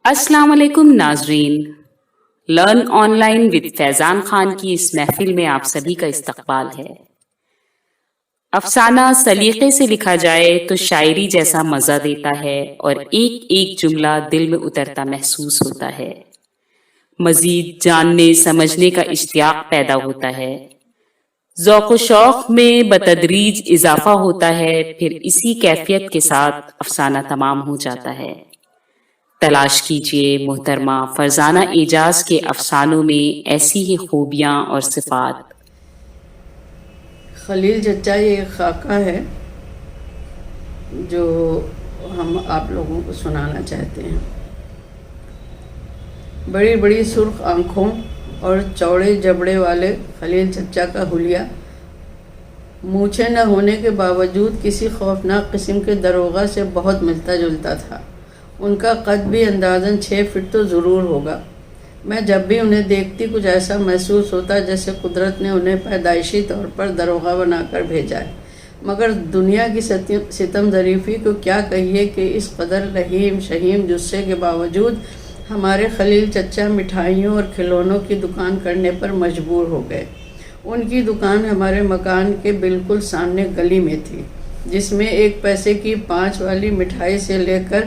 السلام علیکم ناظرین، لرن آن لائن ود فیضان خان کی اس محفل میں آپ سبھی کا استقبال ہے۔ افسانہ سلیقے سے لکھا جائے تو شاعری جیسا مزہ دیتا ہے اور ایک ایک جملہ دل میں اترتا محسوس ہوتا ہے۔ مزید جاننے سمجھنے کا اشتیاق پیدا ہوتا ہے، ذوق و شوق میں بتدریج اضافہ ہوتا ہے، پھر اسی کیفیت کے ساتھ افسانہ تمام ہو جاتا ہے۔ تلاش کیجئے محترمہ فرزانہ اعجاز کے افسانوں میں ایسی ہی خوبیاں اور صفات۔ خلیل چچا یہ ایک خاکہ ہے جو ہم آپ لوگوں کو سنانا چاہتے ہیں۔ بڑی بڑی سرخ آنکھوں اور چوڑے جبڑے والے خلیل چچا کا حلیہ مونچھیں نہ ہونے کے باوجود کسی خوفناک قسم کے داروغہ سے بہت ملتا جلتا تھا۔ ان کا قد بھی اندازاً 6 فٹ تو ضرور ہوگا۔ میں جب بھی انہیں دیکھتی کچھ ایسا محسوس ہوتا جیسے قدرت نے انہیں پیدائشی طور پر داروغہ بنا کر بھیجا ہے۔ مگر دنیا کی ستم ظریفی کو کیا کہیے کہ اس قدر رحیم شہیم جثے کے باوجود ہمارے خلیل چچا مٹھائیوں اور کھلونوں کی دکان کرنے پر مجبور ہو گئے۔ ان کی دکان ہمارے مکان کے بالکل سامنے گلی میں تھی، جس میں 1 پیسے کی 5 والی مٹھائی سے لے کر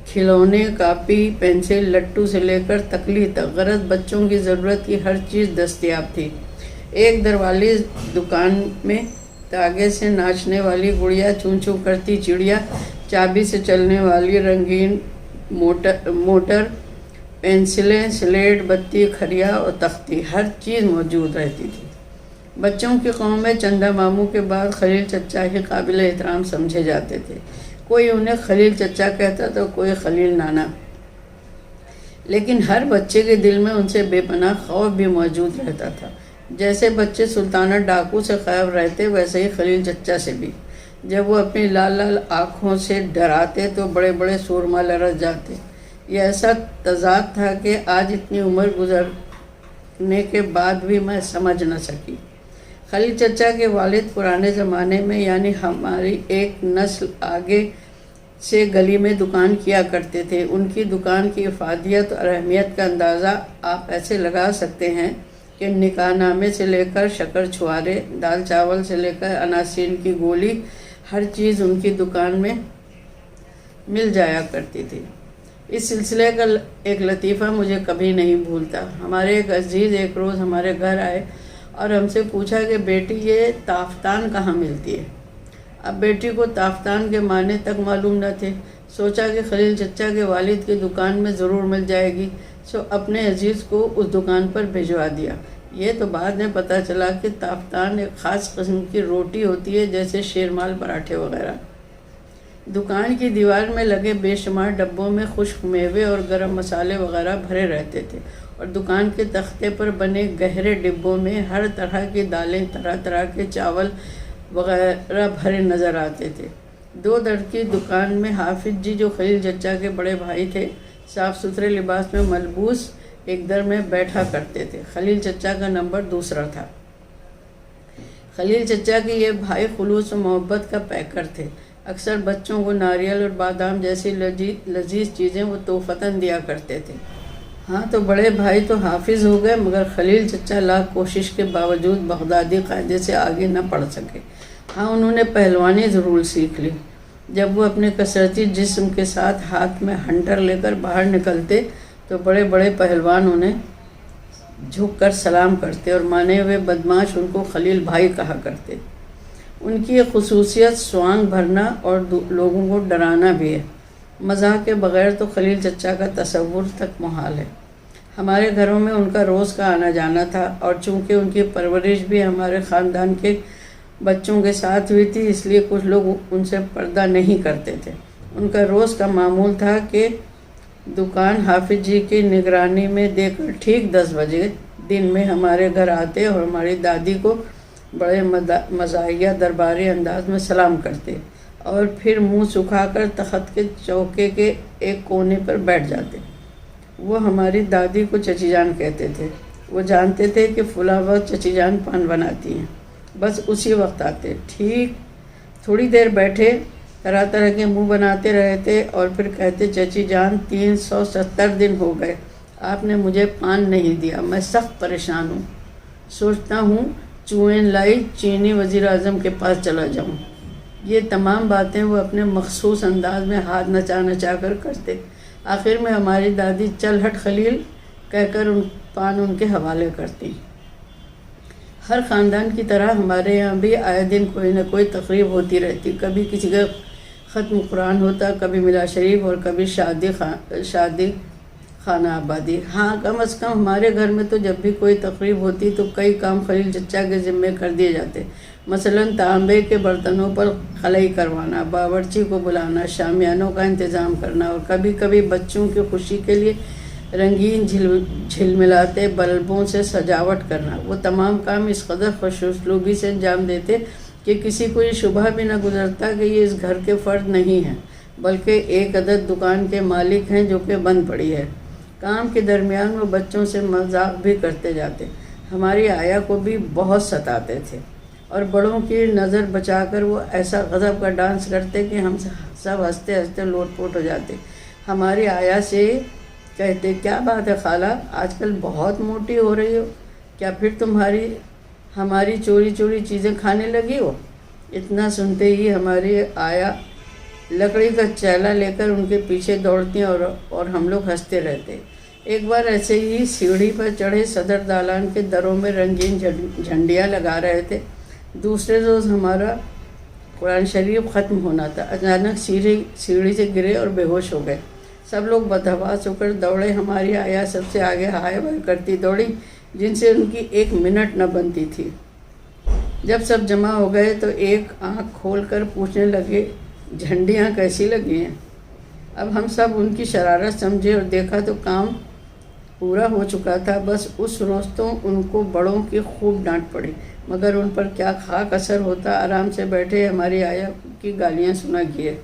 کھلونے، کاپی، پینسل، لٹو سے لے کر تکلی تک، غرض بچوں کی ضرورت کی ہر چیز دستیاب تھی۔ ایک در والی دکان میں تاگے سے ناچنے والی گڑیا، چون چون کرتی چڑیا، چابی سے چلنے والی رنگین موٹر، پینسلیں، سلیٹ، بتی، کھریا اور تختی، ہر چیز موجود رہتی تھی۔ بچوں کی قوم میں چندہ ماموں کے بعد خلیل چچا ہی قابل احترام سمجھے جاتے تھے۔ کوئی انہیں خلیل چچا کہتا تو کوئی خلیل نانا، لیکن ہر بچے کے دل میں ان سے بے پناہ خوف بھی موجود رہتا تھا۔ جیسے بچے سلطانہ ڈاکو سے خائف رہتے، ویسے ہی خلیل چچا سے بھی۔ جب وہ اپنی لال لال آنکھوں سے ڈراتے تو بڑے بڑے سورما لرز جاتے۔ یہ ایسا تضاد تھا کہ آج اتنی عمر گزرنے کے بعد بھی میں سمجھ نہ سکی۔ خلیل چچا کے والد پرانے زمانے میں، یعنی ہماری ایک نسل آگے سے گلی میں دکان کیا کرتے تھے۔ ان کی دکان کی افادیت اور اہمیت کا اندازہ آپ ایسے لگا سکتے ہیں کہ نکاح نامے سے لے کر شکر چھوارے، دال چاول سے لے کر اناسین کی گولی، ہر چیز ان کی دکان میں مل جایا کرتی تھی۔ اس سلسلے کا ایک لطیفہ مجھے کبھی نہیں بھولتا۔ ہمارے ایک عزیز ایک روز ہمارے گھر آئے اور ہم سے پوچھا کہ بیٹی یہ تافتان کہاں ملتی ہے؟ اب بیٹی کو تافتان کے معنی تک معلوم نہ تھے۔ سوچا کہ خلیل چچا کے والد کی دکان میں ضرور مل جائے گی، سو اپنے عزیز کو اس دکان پر بھجوا دیا۔ یہ تو بعد میں پتہ چلا کہ تافتان ایک خاص قسم کی روٹی ہوتی ہے، جیسے شیرمال پراٹھے وغیرہ۔ دکان کی دیوار میں لگے بے شمار ڈبوں میں خشک میوے اور گرم مسالے وغیرہ بھرے رہتے تھے، اور دکان کے تختے پر بنے گہرے ڈبوں میں ہر طرح کی دالیں، طرح طرح کے چاول وغیرہ بھرے نظر آتے تھے۔ 2 در کی دکان میں حافظ جی، جو خلیل چچا کے بڑے بھائی تھے، صاف ستھرے لباس میں ملبوس، ایک در میں بیٹھا کرتے تھے۔ خلیل چچا کا نمبر دوسرا تھا۔ خلیل چچا کے یہ بھائی خلوص و محبت کا پیکر تھے۔ اکثر بچوں کو ناریل اور بادام جیسی لذیذ چیزیں وہ تحفتاً دیا کرتے تھے۔ ہاں تو بڑے بھائی تو حافظ ہو گئے، مگر خلیل چچا لاکھ کوشش کے باوجود بغدادی قاعدے سے آگے نہ پڑھ سکے۔ ہاں انہوں نے پہلوانی ضرور سیکھ لی۔ جب وہ اپنے کثرتی جسم کے ساتھ ہاتھ میں ہنٹر لے کر باہر نکلتے تو بڑے بڑے پہلوان انہیں جھک کر سلام کرتے اور مانے ہوئے بدماش ان کو خلیل بھائی کہا کرتے۔ ان کی ایک خصوصیت سوانگ بھرنا اور لوگوں کو ڈرانا بھی ہے۔ مزاح کے بغیر تو خلیل چچا کا تصور تک محال ہے۔ ہمارے گھروں میں ان کا روز کا آنا جانا تھا، اور چونکہ ان کی پرورش بھی ہمارے خاندان کے بچوں کے ساتھ ہوئی تھی، اس لیے کچھ لوگ ان سے پردہ نہیں کرتے تھے۔ ان کا روز کا معمول تھا کہ دکان حافظ جی کی نگرانی میں دے کر ٹھیک 10 بجے دن میں ہمارے گھر آتے اور ہماری دادی کو بڑے مزاحیہ درباری انداز میں سلام کرتے، اور پھر منہ سکھا کر تخت کے چوکے کے ایک کونے پر بیٹھ جاتے۔ وہ ہماری دادی کو چچی جان کہتے تھے۔ وہ جانتے تھے کہ فلاں وقت چچی جان پان بناتی ہیں، بس اسی وقت آتے۔ ٹھیک تھوڑی دیر بیٹھے طرح طرح کے منہ بناتے رہتے اور پھر کہتے چچی جان 370 دن ہو گئے آپ نے مجھے پان نہیں دیا، میں سخت پریشان ہوں، سوچتا ہوں چوئین لائی چینی وزیر اعظم کے پاس چلا جاؤں۔ یہ تمام باتیں وہ اپنے مخصوص انداز میں ہاتھ نچا نچا کر کرتے۔ آخر میں ہماری دادی چل ہٹ خلیل کہہ کر پان ان کے حوالے کرتی۔ ہر خاندان کی طرح ہمارے یہاں بھی آئے دن کوئی نہ کوئی تقریب ہوتی رہتی، کبھی کسی کا ختم قرآن ہوتا، کبھی میلاد شریف اور کبھی شادی خانہ آبادی۔ ہاں کم از کم ہمارے گھر میں تو جب بھی کوئی تقریب ہوتی تو کئی کام خلیل چچا کے ذمے کر دیے جاتے، مثلاً تانبے کے برتنوں پر خلائی کروانا، باورچی کو بلانا، شامیانوں کا انتظام کرنا اور کبھی کبھی بچوں کی خوشی کے لیے رنگین جھلملاتے بلبوں سے سجاوٹ کرنا۔ وہ تمام کام اس قدر خوش اسلوبی سے انجام دیتے کہ کسی کو یہ شبہ بھی نہ گزرتا کہ یہ اس گھر کے فرد نہیں ہیں بلکہ ایک عدد دکان کے مالک ہیں جو کہ بند پڑی ہے۔ کام کے درمیان وہ بچوں سے مذاق بھی کرتے جاتے، ہماری آیا کو بھی بہت ستاتے تھے اور بڑوں کی نظر بچا کر وہ ایسا غضب کا ڈانس کرتے کہ ہم سب ہنستے ہنستے لوٹ پوٹ ہو جاتے۔ ہماری آیا سے کہتے کیا بات ہے خالہ آج کل بہت موٹی ہو رہی ہو، کیا پھر ہماری چوری چوری چیزیں کھانے لگی ہو؟ اتنا سنتے ہی ہماری آیا لکڑی کا چیلا لے کر ان کے پیچھے دوڑتی اور ہم لوگ ہنستے رہتے۔ ایک بار ایسے ہی سیڑھی پر چڑھے صدر دالان کے دروں میں رنگین جھنڈیاں لگا رہے تھے، دوسرے روز ہمارا قرآن شریف ختم ہونا تھا، اچانک سیڑھی سے گرے اور بے ہوش ہو گئے۔ سب لوگ بدحواس ہو کر دوڑے، ہماری آیا سب سے آگے ہائے بائے کرتی دوڑی جن سے ان کی ایک منٹ نہ بنتی تھی۔ جب سب جمع ہو گئے تو ایک آنکھ کھول کر پوچھنے لگے جھنڈیاں کیسی لگی ہیں؟ اب ہم سب ان کی شرارت سمجھے اور دیکھا تو کام پورا ہو چکا تھا، بس اس روز تو ان کو بڑوں کی خوب ڈانٹ پڑی، مگر ان پر کیا خاک اثر ہوتا، آرام سے بیٹھے ہماری آیا کی گالیاں سنا کیے۔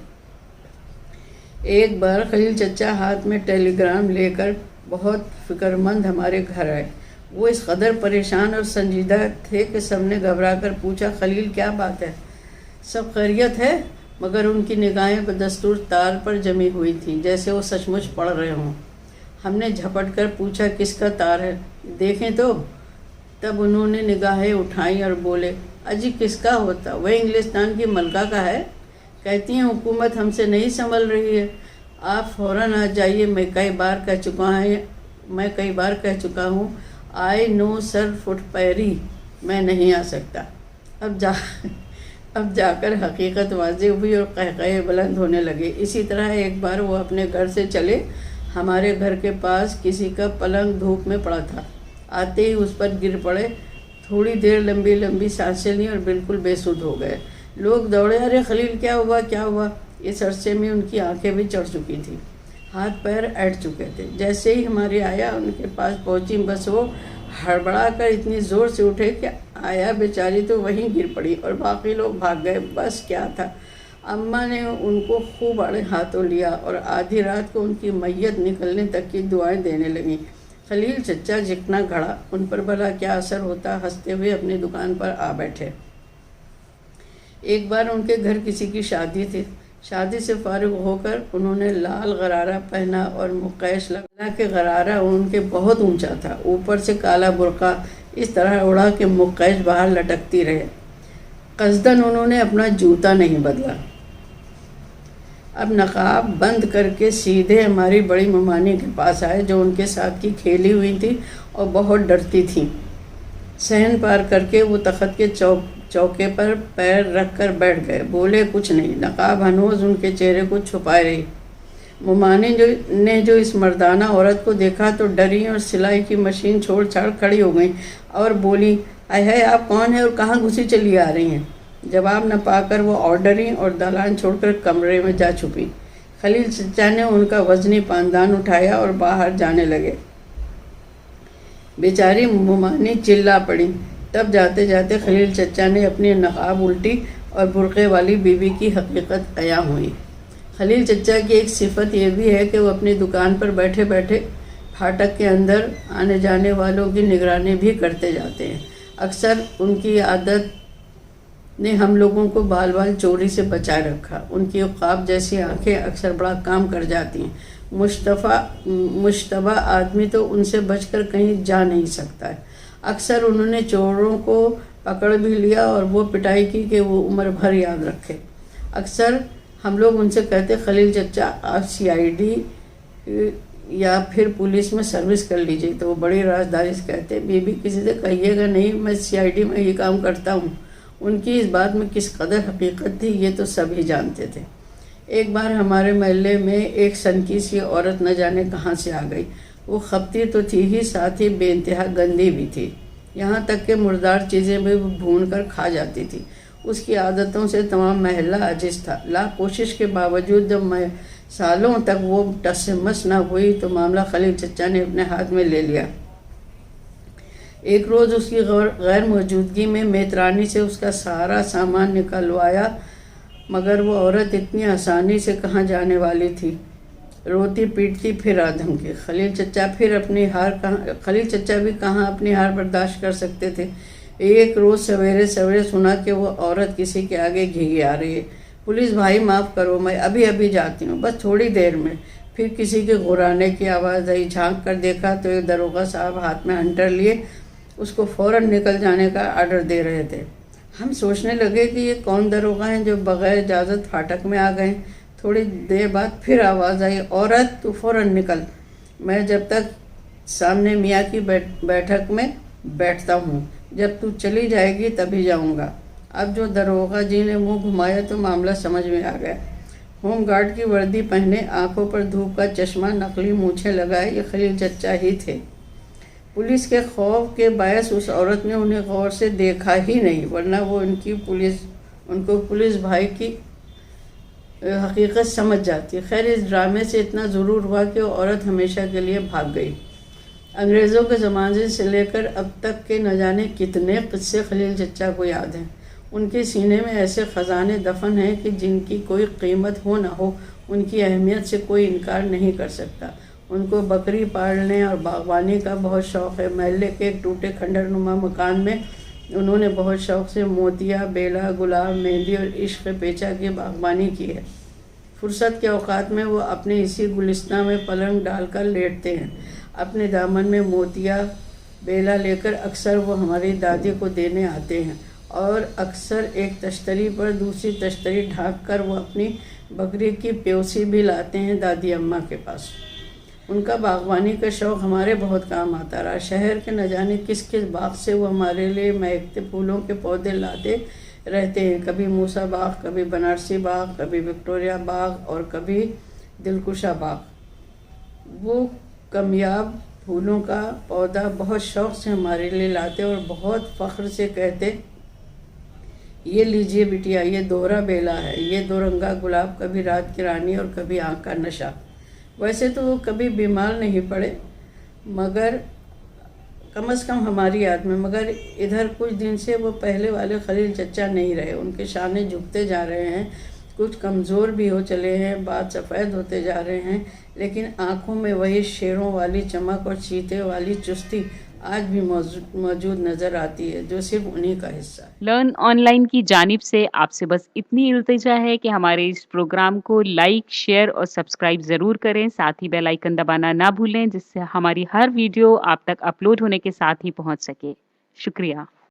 ایک بار خلیل چچا ہاتھ میں ٹیلی گرام لے کر بہت فکر مند ہمارے گھر آئے۔ وہ اس قدر پریشان اور سنجیدہ تھے کہ سب نے گھبرا کر پوچھا خلیل کیا بات ہے، سب خیریت ہے؟ مگر ان کی نگاہیں بدستور تار پر جمی ہوئی تھیں جیسے وہ سچ مچ پڑھ رہے ہوں۔ ہم نے جھپٹ کر پوچھا کس کا تار ہے، دیکھیں تو؟ تب انہوں نے نگاہیں اٹھائیں اور بولے اجی کس کا ہوتا، وہ انگلستان کی ملکہ کا ہے، کہتی ہیں حکومت ہم سے نہیں سنبھل رہی ہے، آپ فوراً آ جائیے، میں کئی بار کہہ چکا ہوں آئی نو سر فٹ پیری، میں نہیں آ سکتا۔ اب جا کر حقیقت واضح ہوئی اور قہقہے بلند ہونے لگے۔ اسی طرح ایک بار وہ اپنے گھر سے چلے، ہمارے گھر کے پاس کسی کا پلنگ دھوپ میں پڑا تھا، آتے ہی اس پر گر پڑے، تھوڑی دیر لمبی لمبی سانسیں لیں اور بالکل بے سدھ ہو گئے۔ لوگ دوڑے ارے خلیل کیا ہوا؟ اس عرصے میں ان کی آنکھیں بھی چڑھ چکی تھیں، ہاتھ پیر ایٹھ چکے تھے۔ جیسے ہی ہماری آیا ان کے پاس پہنچی بس وہ ہڑبڑا کر اتنی زور سے اٹھے کہ آیا بیچاری تو وہیں گر پڑی اور باقی لوگ بھاگ گئے۔ بس کیا تھا، اماں نے ان کو خوب اڑے ہاتھوں لیا اور آدھی رات کو ان کی میت نکلنے تک کی دعائیں دینے لگیں۔ خلیل چچا جکنا گھڑا، ان پر بھلا کیا اثر ہوتا، ہنستے ہوئے اپنی دکان پر آ بیٹھے۔ ایک بار ان کے گھر کسی کی شادی تھی، شادی سے فارغ ہو کر انہوں نے لال غرارہ پہنا اور مقیش لگا کہ غرارہ ان کے بہت اونچا تھا، اوپر سے کالا برقع اس طرح اڑا کہ مقیش باہر لٹکتی رہے۔ قصداً انہوں نے اپنا جوتا نہیں بدلا۔ اب نقاب بند کر کے سیدھے ہماری بڑی ممانی کے پاس آئے جو ان کے ساتھ کی کھیلی ہوئی تھی اور بہت ڈرتی تھیں۔ صحن پار کر کے وہ تخت کے چوکے پر پیر رکھ کر بیٹھ گئے، بولے کچھ نہیں، نقاب ہنوز ان کے چہرے کو چھپائے رہی۔ ممانی نے جو اس مردانہ عورت کو دیکھا تو ڈری اور سلائی کی مشین چھوڑ چھاڑ کھڑی ہو گئیں اور بولی ہے آپ کون ہیں اور کہاں گھسی چلی آ رہی ہیں؟ جواب نہ پا کر وہ اور ڈریں اور دالان چھوڑ کر کمرے میں جا چھپی۔ خلیل چچا نے ان کا وزنی پاندان اٹھایا اور باہر جانے لگے۔ بیچاری ممانی چلا پڑی۔ تب جاتے جاتے خلیل چچا نے اپنی نقاب الٹی اور برقعے والی بیوی کی حقیقت عیاں ہوئی۔ خلیل چچا کی ایک صفت یہ بھی ہے کہ وہ اپنی دکان پر بیٹھے بیٹھے پھاٹک کے اندر آنے جانے والوں کی نگرانی بھی کرتے جاتے ہیں۔ اکثر ان کی عادت نے ہم لوگوں کو بال بال چوری سے بچائے رکھا۔ ان کی عقاب جیسی آنکھیں اکثر بڑا کام کر جاتی ہیں۔ مشتبہ آدمی تو ان سے بچ کر کہیں جا نہیں سکتا ہے۔ اکثر انہوں نے چوروں کو پکڑ بھی لیا اور وہ پٹائی کی کہ وہ عمر بھر یاد رکھے۔ اکثر ہم لوگ ان سے کہتے، خلیل چچا آپ CID یا پھر پولیس میں سروس کر لیجئے، تو وہ بڑی رازداری سے کہتے، بی کسی سے کہیے گا نہیں میں CID میں یہ کام کرتا ہوں۔ ان کی اس بات میں کس قدر حقیقت تھی یہ تو سبھی جانتے تھے۔ ایک بار ہمارے محلے میں ایک سنکی سی عورت نہ جانے کہاں سے آ گئی۔ وہ خپتی تو تھی ہی، ساتھ ہی بے انتہا گندی بھی تھی، یہاں تک کہ مردار چیزیں بھی بھون کر کھا جاتی تھی۔ اس کی عادتوں سے تمام محلہ عاجز تھا۔ لاکھ کوشش کے باوجود جب میں سالوں تک وہ ٹس سے مس نہ ہوئی تو معاملہ خلیل چچا نے اپنے ہاتھ میں لے لیا۔ ایک روز اس کی غیر موجودگی میں میترانی سے اس کا سارا سامان نکلوایا، مگر وہ عورت اتنی آسانی سے کہاں جانے والی تھی۔ روتی پیٹتی پھر آدم کی۔ خلیل چچا بھی کہاں اپنی ہار برداشت کر سکتے تھے۔ ایک روز سویرے سنا کہ وہ عورت کسی کے آگے گھیگی آ رہی ہے۔ پولیس بھائی معاف کرو، میں ابھی جاتی ہوں، بس تھوڑی دیر میں۔ پھر کسی کے غرانے کی آواز آئی، جھانک کر دیکھا تو ایک داروغہ صاحب ہاتھ میں ہنٹر لیے اس کو فوراً نکل جانے کا آرڈر دے رہے تھے۔ ہم سوچنے لگے کہ یہ کون داروغہ ہیں جو بغیر اجازت پھاٹک میں آ گئے۔ تھوڑی دیر بعد پھر آواز آئی، عورت تو فوراً نکل، میں جب تک سامنے میاں کی بیٹھک میں بیٹھتا ہوں، جب تو چلی جائے گی تبھی جاؤں گا۔ اب جو داروغہ جی نے منہ گھمایا تو معاملہ سمجھ میں آ گیا۔ ہوم گارڈ کی وردی پہنے، آنکھوں پر دھوپ کا چشمہ، نقلی مونچھیں لگائے، یہ خلیل چچا ہی تھے۔ پولیس کے خوف کے باعث اس عورت نے انہیں غور سے دیکھا ہی نہیں، ورنہ وہ ان کو پولیس بھائی کی حقیقت سمجھ جاتی۔ خیر اس ڈرامے سے اتنا ضرور ہوا کہ وہ عورت ہمیشہ کے لیے بھاگ گئی۔ انگریزوں کے زمانے سے لے کر اب تک کے نہ جانے کتنے قصے خلیل چچا کو یاد ہیں۔ ان کے سینے میں ایسے خزانے دفن ہیں کہ جن کی کوئی قیمت ہو نہ ہو، ان کی اہمیت سے کوئی انکار نہیں کر سکتا۔ ان کو بکری پالنے اور باغبانی کا بہت شوق ہے۔ محلے کے ایک ٹوٹے کھنڈر نما مکان میں انہوں نے بہت شوق سے موتیا، بیلا، گلاب، مہندی اور عشق پیچا کی باغبانی کی ہے۔ فرصت کے اوقات میں وہ اپنے اسی گلستان میں پلنگ ڈال کر لیٹتے ہیں۔ اپنے دامن میں موتیا، بیلا لے کر اکثر وہ ہماری دادی کو دینے آتے ہیں، اور اکثر ایک تشتری پر دوسری تشتری ڈھانک کر وہ اپنی بکری کی پیوسی بھی لاتے ہیں دادی اماں کے پاس۔ ان کا باغبانی کا شوق ہمارے بہت کام آتا رہا۔ شہر کے نہ جانے کس باغ سے وہ ہمارے لیے مہکتے پھولوں کے پودے لاتے رہتے ہیں، کبھی موسیٰ باغ، کبھی بنارسی باغ، کبھی وکٹوریہ باغ اور کبھی دلکشا باغ۔ وہ کمیاب پھولوں کا پودا بہت شوق سے ہمارے لیے لاتے اور بہت فخر سے کہتے، یہ لیجئے بٹیا، یہ دوہرا بیلا ہے، یہ دو رنگا گلاب، کبھی رات کی رانی اور کبھی آنکھ کا نشہ۔ ویسے تو وہ کبھی بیمار نہیں پڑے، مگر کم از کم ہماری یاد میں، مگر ادھر کچھ دن سے وہ پہلے والے خلیل چچا نہیں رہے۔ ان کے شانے جھکتے جا رہے ہیں، کچھ کمزور بھی ہو چلے ہیں، بال سفید ہوتے جا رہے ہیں، لیکن آنکھوں میں وہی شیروں والی چمک اور چیتے والی چستی آج بھی موجود نظر آتی ہے، جو صرف انہی کا حصہ ہے۔ لرن آن لائن کی جانب سے آپ سے بس اتنی التجا ہے کہ ہمارے اس پروگرام کو لائک، شیئر اور سبسکرائب ضرور کریں، ساتھ ہی بیل آئیکن دبانا نہ بھولیں، جس سے ہماری ہر ویڈیو آپ تک اپلوڈ ہونے کے ساتھ ہی پہنچ سکے۔ شکریہ۔